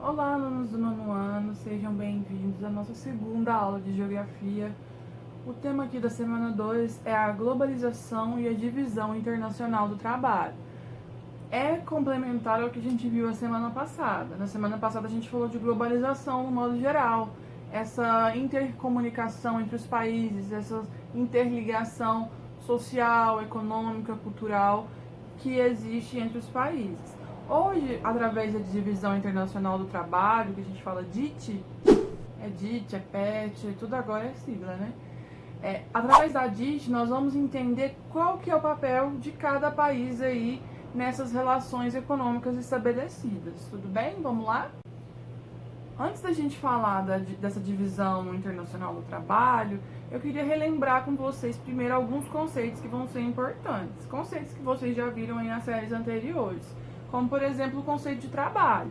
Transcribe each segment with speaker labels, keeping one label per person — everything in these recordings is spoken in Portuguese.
Speaker 1: Olá, alunos do nono ano, sejam bem-vindos à nossa segunda aula de Geografia. O tema aqui da semana 2 é a globalização e a divisão internacional do trabalho. É complementar ao que a gente viu a semana passada. Na semana passada a gente falou de globalização no modo geral, essa intercomunicação entre os países, essa interligação social, econômica, cultural que existe entre os países. Hoje, através da divisão internacional do trabalho, que a gente fala DIT, é PET, tudo agora é sigla, né? Através da DIT, nós vamos entender qual que é o papel de cada país aí nessas relações econômicas estabelecidas. Tudo bem? Vamos lá? Antes da gente falar dessa divisão internacional do trabalho, eu queria relembrar com vocês primeiro alguns conceitos que vão ser importantes. Conceitos que vocês já viram aí nas séries anteriores, como por exemplo o conceito de trabalho.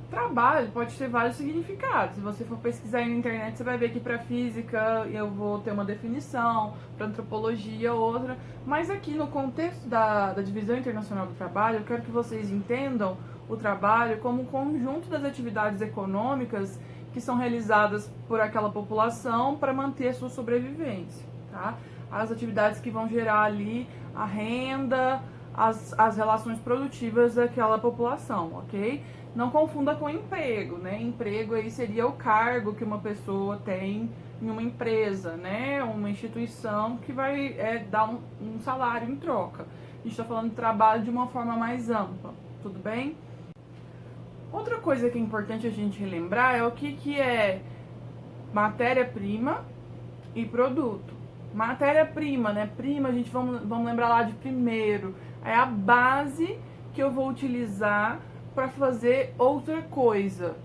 Speaker 1: Trabalho pode ter vários significados. Se você for pesquisar aí na internet, você vai ver que para física eu vou ter uma definição, para antropologia outra. Mas aqui no contexto da divisão internacional do trabalho, eu quero que vocês entendam o trabalho como um conjunto das atividades econômicas que são realizadas por aquela população para manter a sua sobrevivência, tá? As atividades que vão gerar ali a renda, as relações produtivas daquela população, ok? Não confunda com emprego, né? Emprego aí seria o cargo que uma pessoa tem em uma empresa, né? Uma instituição que vai dar um salário em troca. A gente está falando de trabalho de uma forma mais ampla, tudo bem? Outra coisa que é importante a gente relembrar é o que é matéria-prima e produto. Matéria-prima, né? Prima, a gente vamos lembrar lá de primeiro. É a base que eu vou utilizar para fazer outra coisa.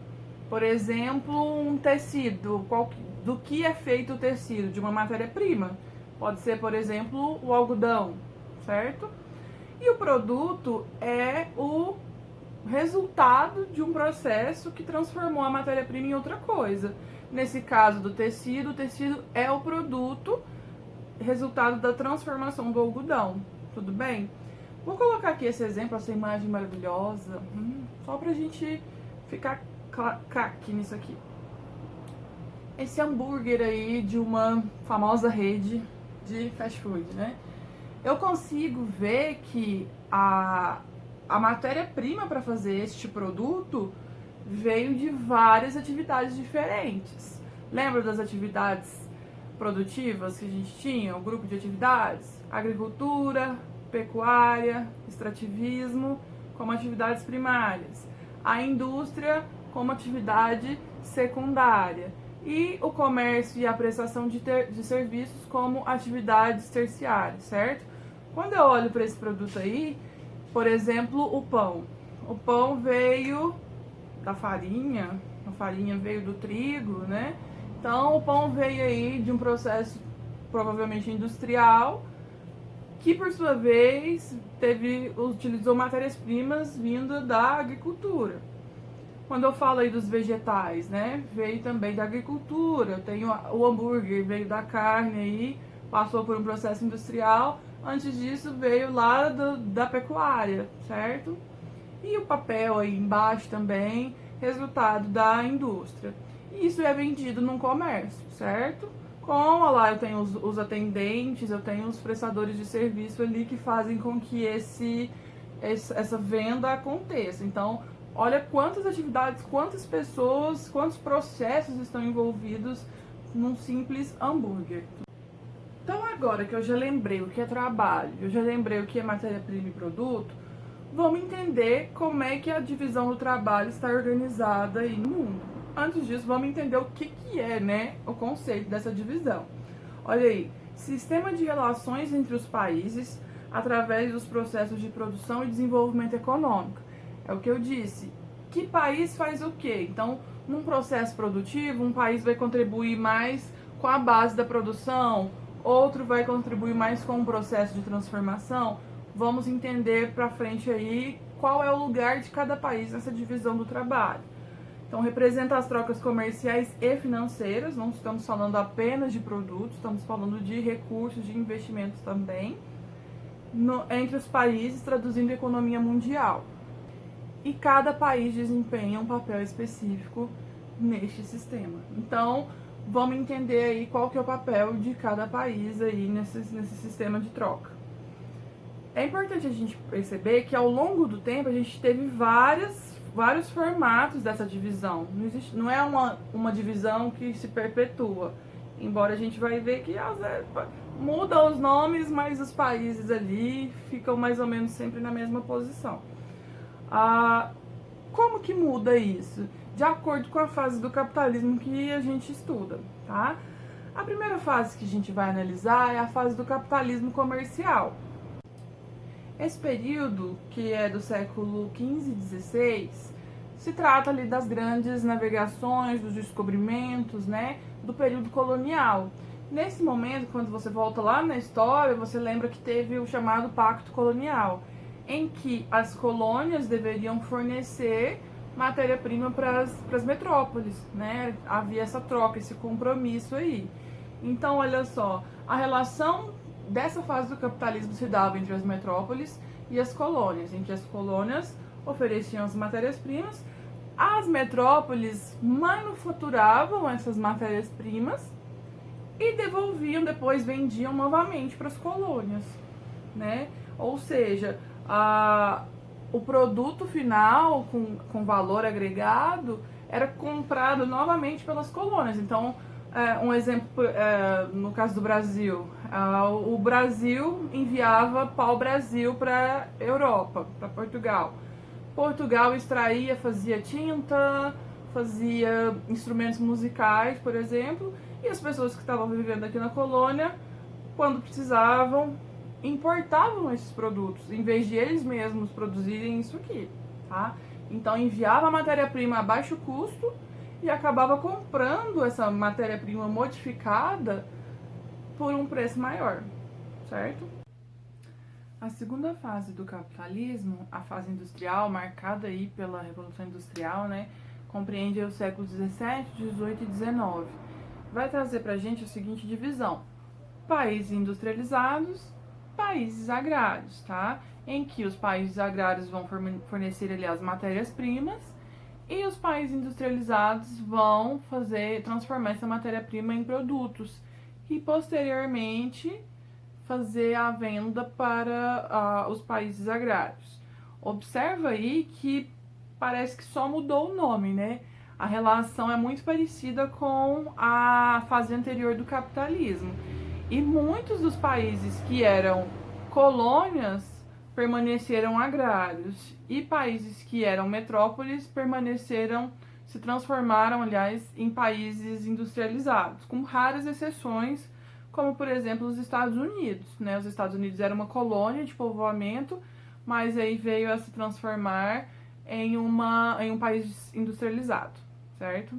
Speaker 1: Por exemplo, um tecido. Do que é feito o tecido? De uma matéria-prima. Pode ser, por exemplo, o algodão, certo? E o produto é o resultado de um processo que transformou a matéria-prima em outra coisa. Nesse caso do tecido, o tecido é o produto resultado da transformação do algodão, tudo bem? Vou colocar aqui esse exemplo, essa imagem maravilhosa, só pra gente ficar craque nisso aqui. Esse hambúrguer aí de uma famosa rede de fast food, né? Eu consigo ver que a matéria-prima para fazer este produto veio de várias atividades diferentes. Lembra das atividades produtivas que a gente tinha? O grupo de atividades? Agricultura, pecuária, extrativismo como atividades primárias. A indústria como atividade secundária. E o comércio e a prestação de serviços como atividades terciárias, certo? Quando eu olho para esse produto aí, por exemplo, o pão. O pão veio da farinha, a farinha veio do trigo, né? Então, o pão veio aí de um processo provavelmente industrial, que por sua vez utilizou matérias-primas vindas da agricultura. Quando eu falo aí dos vegetais, né? Veio também da agricultura. Eu tenho o hambúrguer, veio da carne aí, passou por um processo industrial. Antes disso veio lá da pecuária, certo? E o papel aí embaixo também, resultado da indústria. E isso é vendido num comércio, certo? Como lá eu tenho os atendentes, eu tenho os prestadores de serviço ali que fazem com que essa venda aconteça. Então, olha quantas atividades, quantas pessoas, quantos processos estão envolvidos num simples hambúrguer. Então, agora que eu já lembrei o que é trabalho, eu já lembrei o que é matéria-prima e produto, vamos entender como é que a divisão do trabalho está organizada aí no mundo. Antes disso, vamos entender o que é, né, o conceito dessa divisão. Olha aí, sistema de relações entre os países através dos processos de produção e desenvolvimento econômico. É o que eu disse. Que país faz o quê? Então, num processo produtivo, um país vai contribuir mais com a base da produção, outro vai contribuir mais com o processo de transformação. Vamos entender para frente aí qual é o lugar de cada país nessa divisão do trabalho. Então, representa as trocas comerciais e financeiras, não estamos falando apenas de produtos, estamos falando de recursos, de investimentos também, entre os países, traduzindo a economia mundial. e cada país desempenha um papel específico neste sistema. Então, vamos entender aí qual que é o papel de cada país aí nesse sistema de troca. É importante a gente perceber que ao longo do tempo a gente teve vários formatos dessa divisão. Não é uma divisão que se perpetua. Embora a gente vai ver que muda os nomes, mas os países ali ficam mais ou menos sempre na mesma posição. Como que muda isso? De acordo com a fase do capitalismo que a gente estuda, tá? A primeira fase que a gente vai analisar é a fase do capitalismo comercial. Esse período, que é do século XV e XVI, se trata ali das grandes navegações, dos descobrimentos, né, do período colonial. Nesse momento, quando você volta lá na história, você lembra que teve o chamado Pacto Colonial, em que as colônias deveriam fornecer matéria-prima para as metrópoles, né? Havia essa troca, esse compromisso aí. Então, olha só, a relação dessa fase do capitalismo se dava entre as metrópoles e as colônias, em que as colônias ofereciam as matérias-primas, as metrópoles manufaturavam essas matérias-primas e devolviam, depois vendiam novamente para as colônias, né? Ou seja, o produto final com valor agregado era comprado novamente pelas colônias. Então, um exemplo, no caso do Brasil, o Brasil enviava pau-brasil para a Europa, para Portugal. Portugal extraía, fazia tinta, fazia instrumentos musicais, por exemplo, e as pessoas que estavam vivendo aqui na colônia, quando precisavam, importavam esses produtos, em vez de eles mesmos produzirem isso aqui, tá? Então enviava a matéria-prima a baixo custo e acabava comprando essa matéria-prima modificada por um preço maior, certo? A segunda fase do capitalismo, a fase industrial, marcada aí pela Revolução Industrial, né, compreende os séculos 17, 18 e 19. Vai trazer pra gente a seguinte divisão: países industrializados, países agrários, tá? Em que os países agrários vão fornecer ali as matérias-primas e os países industrializados vão transformar essa matéria-prima em produtos e posteriormente fazer a venda para os países agrários. Observa aí que parece que só mudou o nome, né? A relação é muito parecida com a fase anterior do capitalismo. E muitos dos países que eram colônias permaneceram agrários e países que eram metrópoles se transformaram, aliás, em países industrializados, com raras exceções, como, por exemplo, os Estados Unidos, né? Os Estados Unidos era uma colônia de povoamento, mas aí veio a se transformar em um país industrializado, certo?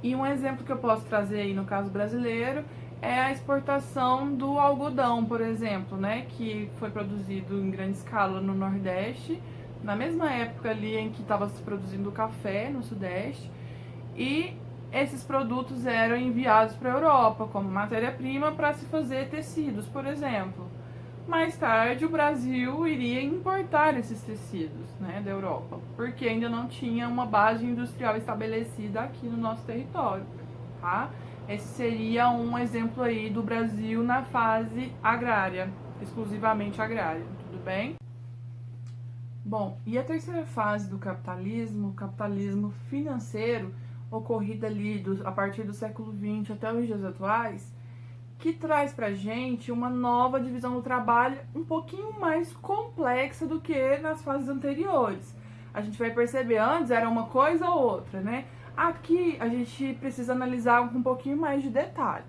Speaker 1: E um exemplo que eu posso trazer aí no caso brasileiro é a exportação do algodão, por exemplo, né? Que foi produzido em grande escala no Nordeste, na mesma época ali em que estava se produzindo o café no Sudeste, e esses produtos eram enviados para a Europa como matéria-prima para se fazer tecidos, por exemplo. Mais tarde, o Brasil iria importar esses tecidos, né, da Europa, porque ainda não tinha uma base industrial estabelecida aqui no nosso território, tá? Esse seria um exemplo aí do Brasil na fase agrária, exclusivamente agrária, tudo bem? Bom, e a terceira fase do capitalismo, o capitalismo financeiro, ocorrida ali a partir do século XX até os dias atuais, que traz pra gente uma nova divisão do trabalho um pouquinho mais complexa do que nas fases anteriores. A gente vai perceber, antes era uma coisa ou outra, né? Aqui a gente precisa analisar com um pouquinho mais de detalhe.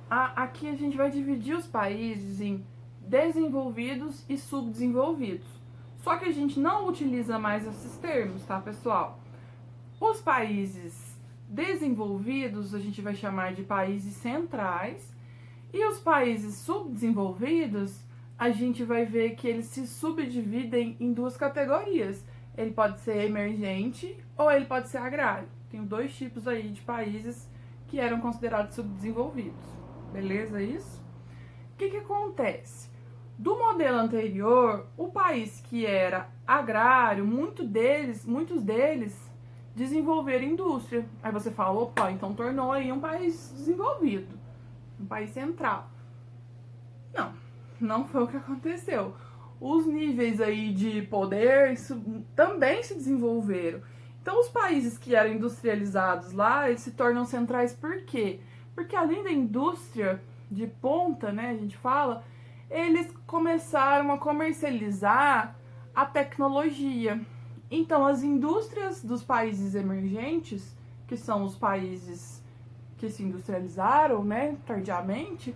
Speaker 1: Aqui a gente vai dividir os países em desenvolvidos e subdesenvolvidos. Só que a gente não utiliza mais esses termos, tá, pessoal? Os países desenvolvidos a gente vai chamar de países centrais, e os países subdesenvolvidos a gente vai ver que eles se subdividem em duas categorias. Ele pode ser emergente ou ele pode ser agrário. Tem dois tipos aí de países que eram considerados subdesenvolvidos. Beleza isso? O que acontece? Do modelo anterior, o país que era agrário, muitos deles desenvolveram indústria. Aí você fala, opa, então tornou aí um país desenvolvido, um país central. Não foi o que aconteceu. Os níveis aí de poder também se desenvolveram. Então, os países que eram industrializados lá, eles se tornam centrais por quê? Porque além da indústria de ponta, né, a gente fala, eles começaram a comercializar a tecnologia. Então, as indústrias dos países emergentes, que são os países que se industrializaram, né, tardiamente,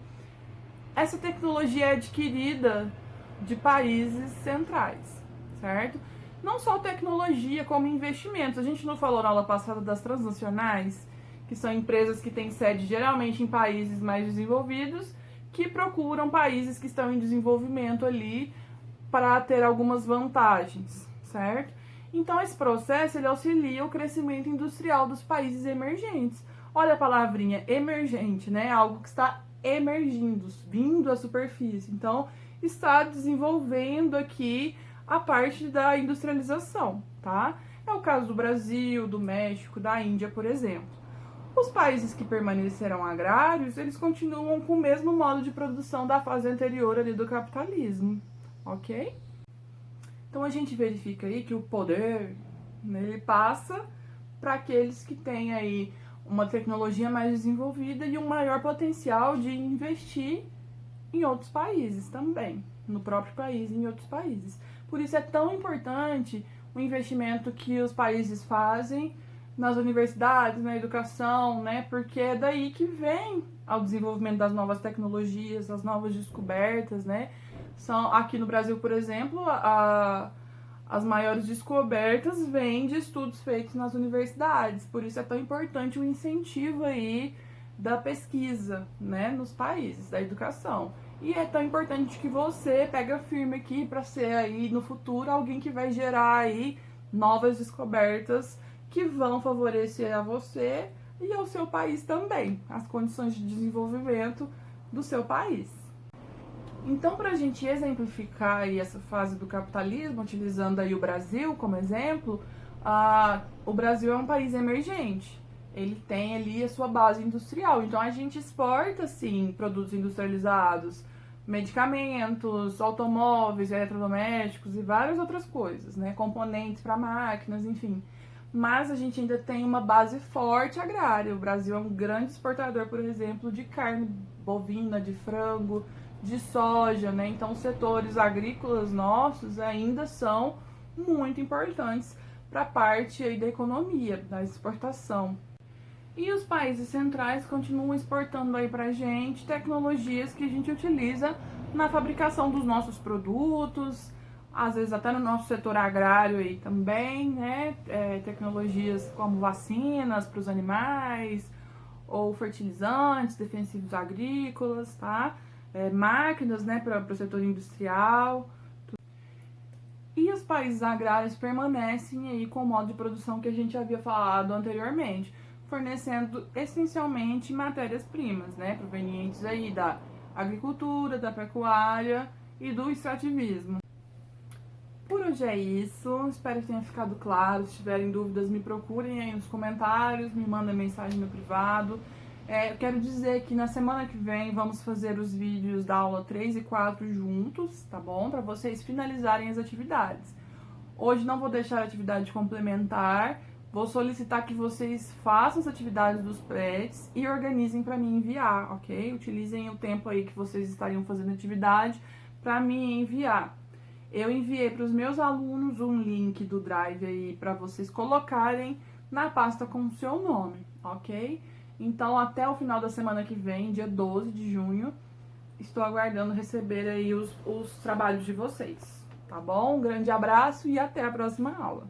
Speaker 1: essa tecnologia é adquirida de países centrais, certo? Não só tecnologia, como investimentos. A gente não falou na aula passada das transnacionais, que são empresas que têm sede geralmente em países mais desenvolvidos, que procuram países que estão em desenvolvimento ali para ter algumas vantagens, certo? Então, esse processo ele auxilia o crescimento industrial dos países emergentes. Olha a palavrinha emergente, né? Algo que está emergindo, vindo à superfície. Então, está desenvolvendo aqui a parte da industrialização, tá? É o caso do Brasil, do México, da Índia, por exemplo. Os países que permaneceram agrários, eles continuam com o mesmo modo de produção da fase anterior ali do capitalismo, ok? Então, a gente verifica aí que o poder, né, ele passa para aqueles que têm aí uma tecnologia mais desenvolvida e um maior potencial de investir em outros países também, no próprio país e em outros países. Por isso é tão importante o investimento que os países fazem nas universidades, na educação, né? Porque é daí que vem o desenvolvimento das novas tecnologias, as novas descobertas, né? São, aqui no Brasil, por exemplo, as maiores descobertas vêm de estudos feitos nas universidades. Por isso é tão importante o incentivo aí da pesquisa, né, nos países, da educação. E é tão importante que você pega firme aqui para ser aí no futuro alguém que vai gerar aí novas descobertas que vão favorecer a você e ao seu país também, as condições de desenvolvimento do seu país. Então, para a gente exemplificar aí essa fase do capitalismo, utilizando aí o Brasil como exemplo, o Brasil é um país emergente. Ele tem ali a sua base industrial. Então, a gente exporta, sim, produtos industrializados, medicamentos, automóveis, eletrodomésticos e várias outras coisas, né? Componentes para máquinas, enfim. Mas a gente ainda tem uma base forte agrária. O Brasil é um grande exportador, por exemplo, de carne bovina, de frango, de soja, né? Então, os setores agrícolas nossos ainda são muito importantes para a parte aí da economia, da exportação. E os países centrais continuam exportando aí pra gente tecnologias que a gente utiliza na fabricação dos nossos produtos, às vezes até no nosso setor agrário aí também, né? Tecnologias como vacinas para os animais, ou fertilizantes, defensivos agrícolas, tá? Máquinas, né, para o setor industrial. E os países agrários permanecem aí com o modo de produção que a gente havia falado anteriormente, fornecendo essencialmente matérias-primas, né, provenientes aí da agricultura, da pecuária e do extrativismo. Por hoje é isso, espero que tenha ficado claro. Se tiverem dúvidas, me procurem aí nos comentários, me mandem mensagem no privado. Eu quero dizer que na semana que vem vamos fazer os vídeos da aula 3 e 4 juntos, tá bom? Para vocês finalizarem as atividades. Hoje não vou deixar a atividade complementar, vou solicitar que vocês façam as atividades dos PRETs e organizem para me enviar, ok? Utilizem o tempo aí que vocês estariam fazendo atividade para me enviar. Eu enviei para os meus alunos um link do Drive aí para vocês colocarem na pasta com o seu nome, ok? Então, até o final da semana que vem, dia 12 de junho, estou aguardando receber aí os trabalhos de vocês, tá bom? Um grande abraço e até a próxima aula.